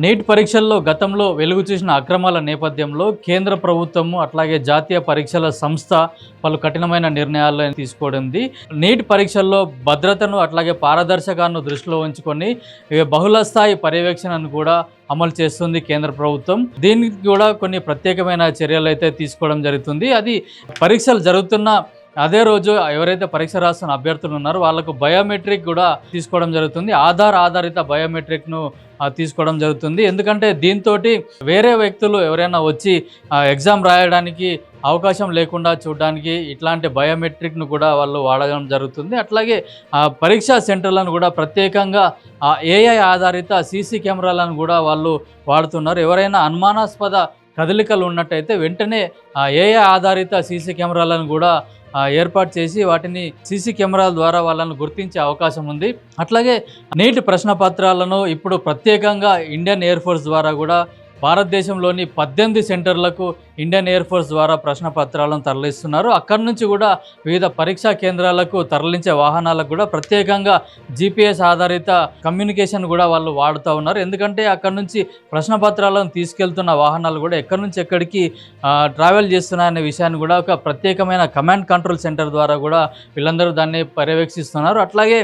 Neat పరీక్షల్లో గతంలో వెలుగు చూసిన అక్రమాల నేపథ్యంలో కేంద్ర ప్రభుత్వము అట్లాగే జాతీయ పరీక్షల సంస్థ పలు కఠినమైన నిర్ణయాలను తీసుకోవడంది. నీట్ పరీక్షల్లో భద్రతను అట్లాగే పారదర్శకాలను దృష్టిలో ఉంచుకొని బహుళ స్థాయి పర్యవేక్షణను కూడా అమలు చేస్తుంది కేంద్ర ప్రభుత్వం. దీనికి కూడా కొన్ని ప్రత్యేకమైన చర్యలు అయితే తీసుకోవడం జరుగుతుంది. అది పరీక్షలు జరుగుతున్న అదే రోజు ఎవరైతే పరీక్ష రాస్తున్న అభ్యర్థులు ఉన్నారో వాళ్ళకు బయోమెట్రిక్ కూడా తీసుకోవడం జరుగుతుంది. ఆధారిత బయోమెట్రిక్ను తీసుకోవడం జరుగుతుంది. ఎందుకంటే దీంతో వేరే వ్యక్తులు ఎవరైనా వచ్చి ఎగ్జామ్ రాయడానికి అవకాశం లేకుండా చూడడానికి ఇట్లాంటి బయోమెట్రిక్ను కూడా వాళ్ళు వాడడం జరుగుతుంది. అట్లాగే పరీక్షా సెంటర్లను కూడా ప్రత్యేకంగా ఏఐ ఆధారిత సీసీ కెమెరాలను కూడా వాళ్ళు వాడుతున్నారు. ఎవరైనా అనుమానాస్పద కదలికలు ఉన్నట్టయితే వెంటనే ఏఐ ఆధారిత సీసీ కెమెరాలను కూడా ఏర్పాటు చేసి వాటిని సీసీ కెమెరాల ద్వారా వాళ్ళను గుర్తించే అవకాశం ఉంది. అట్లాగే నీట్ ప్రశ్న పత్రాలను ఇప్పుడు ప్రత్యేకంగా ఇండియన్ ఎయిర్ ఫోర్స్ ద్వారా కూడా భారతదేశంలోని 18 సెంటర్లకు ఇండియన్ ఎయిర్ ఫోర్స్ ద్వారా ప్రశ్న పత్రాలను తరలిస్తున్నారు. అక్కడి నుంచి కూడా వివిధ పరీక్షా కేంద్రాలకు తరలించే వాహనాలకు కూడా ప్రత్యేకంగా GPS ఆధారిత కమ్యూనికేషన్ కూడా వాళ్ళు వాడుతూ ఉన్నారు. ఎందుకంటే అక్కడి నుంచి ప్రశ్న పత్రాలను తీసుకెళ్తున్న వాహనాలు కూడా ఎక్కడి నుంచి ఎక్కడికి ట్రావెల్ చేస్తున్నాయనే విషయాన్ని కూడా ఒక ప్రత్యేకమైన కమాండ్ కంట్రోల్ సెంటర్ ద్వారా కూడా వీళ్ళందరూ దాన్ని పర్యవేక్షిస్తున్నారు. అట్లాగే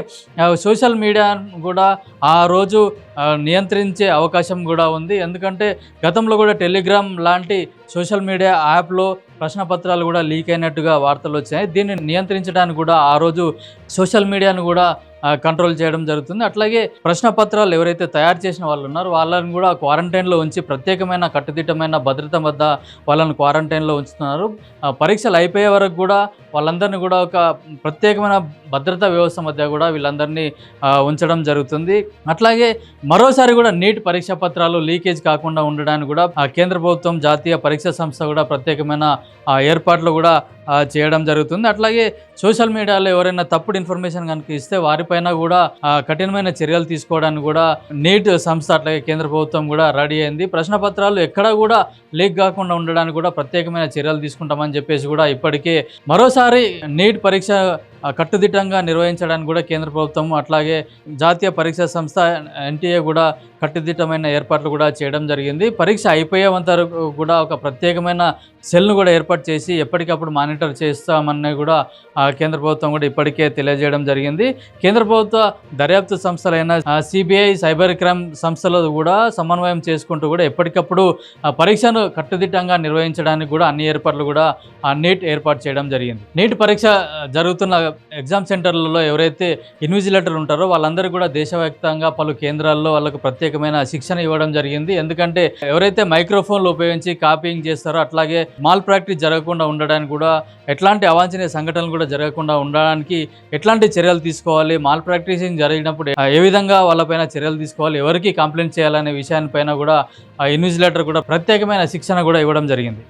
సోషల్ మీడియా కూడా ఆ రోజు నియంత్రించే అవకాశం కూడా ఉంది. ఎందుకంటే గతంలో కూడా టెలిగ్రామ్ లాంటి సోషల్ మీడియా యాప్లో ప్రశ్న పత్రాలు కూడా లీక్ అయినట్టుగా వార్తలు వచ్చాయి. దీన్ని నియంత్రించడానికి కూడా ఆ రోజు సోషల్ మీడియాను కూడా కంట్రోల్ చేయడం జరుగుతుంది. అట్లాగే ప్రశ్న పత్రాలు ఎవరైతే తయారు చేసిన వాళ్ళు ఉన్నారో వాళ్ళని కూడా క్వారంటైన్లో ఉంచి ప్రత్యేకమైన కట్టుదిట్టమైన భద్రత వద్ద వాళ్ళని క్వారంటైన్లో ఉంచుతున్నారు. పరీక్షలు అయిపోయే వరకు కూడా వాళ్ళందరినీ కూడా ఒక ప్రత్యేకమైన భద్రతా వ్యవస్థ మధ్య కూడా వీళ్ళందరినీ ఉంచడం జరుగుతుంది. అట్లాగే మరోసారి కూడా నీట్ పరీక్షా పత్రాలు లీకేజ్ కాకుండా ఉండడానికి కూడా కేంద్ర ప్రభుత్వం జాతీయ పరీక్షా సంస్థ కూడా ప్రత్యేకమైన ఏర్పాట్లు కూడా చేయడం జరుగుతుంది. అట్లాగే సోషల్ మీడియాలో ఎవరైనా తప్పుడు ఇన్ఫర్మేషన్ కనుక ఇస్తే వారిపైన కూడా కఠినమైన చర్యలు తీసుకోవడానికి కూడా నీట్ సంస్థ అట్లాగే కేంద్ర ప్రభుత్వం కూడా రెడీ అయింది. ప్రశ్న పత్రాలు ఎక్కడా కూడా లీక్ కాకుండా ఉండడానికి కూడా ప్రత్యేకమైన చర్యలు తీసుకుంటామని చెప్పేసి కూడా ఇప్పటికే మరోసారి నీట్ పరీక్ష కట్టుదిట్టంగా నిర్వహించడానికి కూడా కేంద్ర ప్రభుత్వం అట్లాగే జాతీయ పరీక్షా సంస్థ NTA కూడా కట్టుదిట్టమైన ఏర్పాట్లు కూడా చేయడం జరిగింది. పరీక్ష అయిపోయేంత వరకు కూడా ఒక ప్రత్యేకమైన సెల్ను కూడా ఏర్పాటు చేసి ఎప్పటికప్పుడు మానిటర్ చేస్తామని కూడా కేంద్ర ప్రభుత్వం కూడా ఇప్పటికే తెలియజేయడం జరిగింది. కేంద్ర ప్రభుత్వ దర్యాప్తు సంస్థలైన CBI సైబర్ క్రైమ్ సంస్థలు కూడా సమన్వయం చేసుకుంటూ కూడా ఎప్పటికప్పుడు పరీక్షను కట్టుదిట్టంగా నిర్వహించడానికి కూడా అన్ని ఏర్పాట్లు కూడా నీట్ ఏర్పాటు చేయడం జరిగింది. నీట్ పరీక్ష జరుగుతున్న ఎగ్జామ్ సెంటర్లలో ఎవరైతే ఇన్విజిలేటర్ ఉంటారో వాళ్ళందరూ కూడా దేశవ్యాప్తంగా పలు కేంద్రాల్లో వాళ్ళకు ప్రత్యేకమైన శిక్షణ ఇవ్వడం జరిగింది. ఎందుకంటే ఎవరైతే మైక్రోఫోన్లు ఉపయోగించి కాపీయింగ్ చేస్తారో అట్లాగే మాల్ ప్రాక్టీస్ జరగకుండా ఉండడానికి కూడా ఎట్లాంటి అవాంఛనీయ సంఘటనలు కూడా జరగకుండా ఉండడానికి ఎట్లాంటి చర్యలు తీసుకోవాలి, మాల్ ప్రాక్టీసింగ్ జరిగినప్పుడు ఏ విధంగా వాళ్ళపైన చర్యలు తీసుకోవాలి, ఎవరికి కంప్లైంట్ చేయాలనే విషయాన్ని పైన కూడా ఇన్విజిలేటర్ కూడా ప్రత్యేకమైన శిక్షణ కూడా ఇవ్వడం జరిగింది.